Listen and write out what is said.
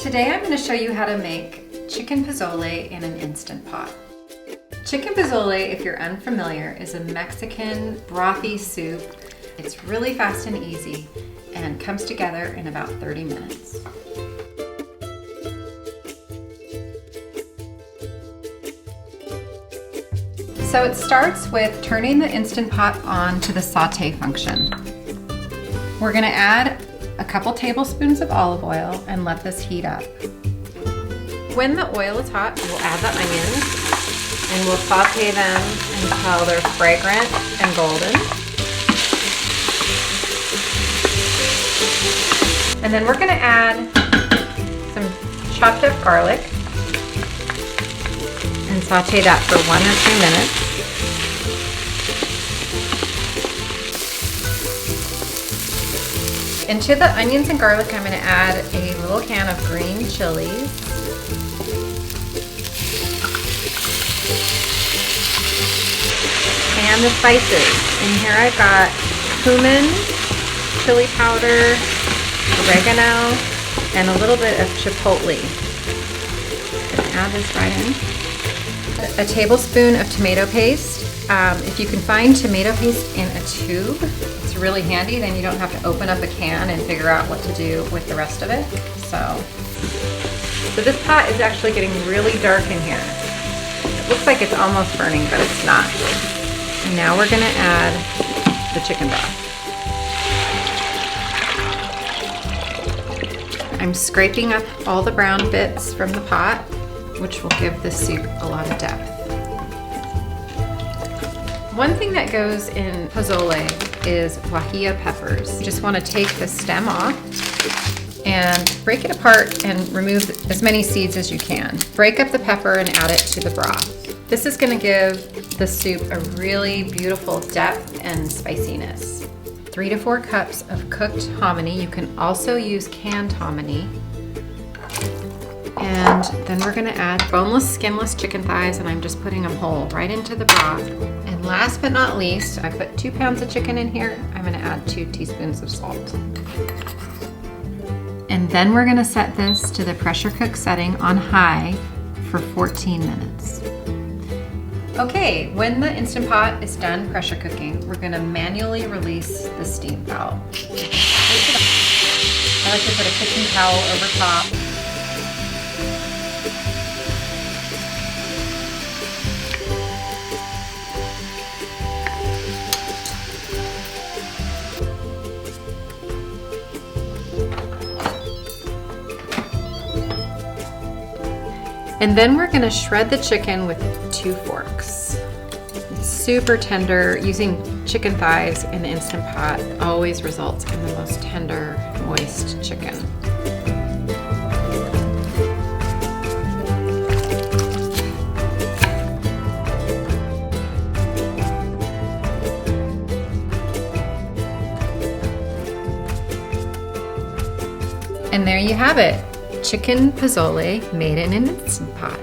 Today I'm going to show you how to make chicken pozole in an Instant Pot. Chicken pozole, if you're unfamiliar, is a Mexican brothy soup. It's really fast and easy and comes together in about 30 minutes. So it starts with turning the Instant Pot on to the saute function. We're going to add a couple tablespoons of olive oil and let this heat up. When the oil is hot, we'll add the onions and we'll saute them until they're fragrant and golden. And then we're going to add some chopped up garlic and saute that for 1 or 2 minutes. Into the onions and garlic, I'm going to add a little can of green chilies. And the spices. In here I've got cumin, chili powder, oregano, and a little bit of chipotle. I'm going to add this right in. A tablespoon of tomato paste. If you can find tomato paste in a tube, it's really handy. Then you don't have to open up a can and figure out what to do with the rest of it. So this pot is actually getting really dark in here. It looks like it's almost burning, but it's not. And now we're going to add the chicken broth. I'm scraping up all the brown bits from the pot, which will give the soup a lot of depth. One thing that goes in pozole is Guajia Peppers. You just want to take the stem off and break it apart and remove as many seeds as you can. Break up the pepper and add it to the broth. This is going to give the soup a really beautiful depth and spiciness. 3 to 4 cups of cooked hominy. You can also use canned hominy. And then we're going to add boneless, skinless chicken thighs, and I'm just putting them whole right into the broth. And last but not least, I put 2 pounds of chicken in here. I'm going to add 2 teaspoons of salt. And then we're going to set this to the pressure cook setting on high for 14 minutes. Okay, when the Instant Pot is done pressure cooking, we're going to manually release the steam valve. I like to put a kitchen towel over top. And then we're going to shred the chicken with 2 forks. It's super tender. Using chicken thighs in the Instant Pot always results in the most tender, moist chicken. And there you have it. Chicken pozole made in an Instant Pot.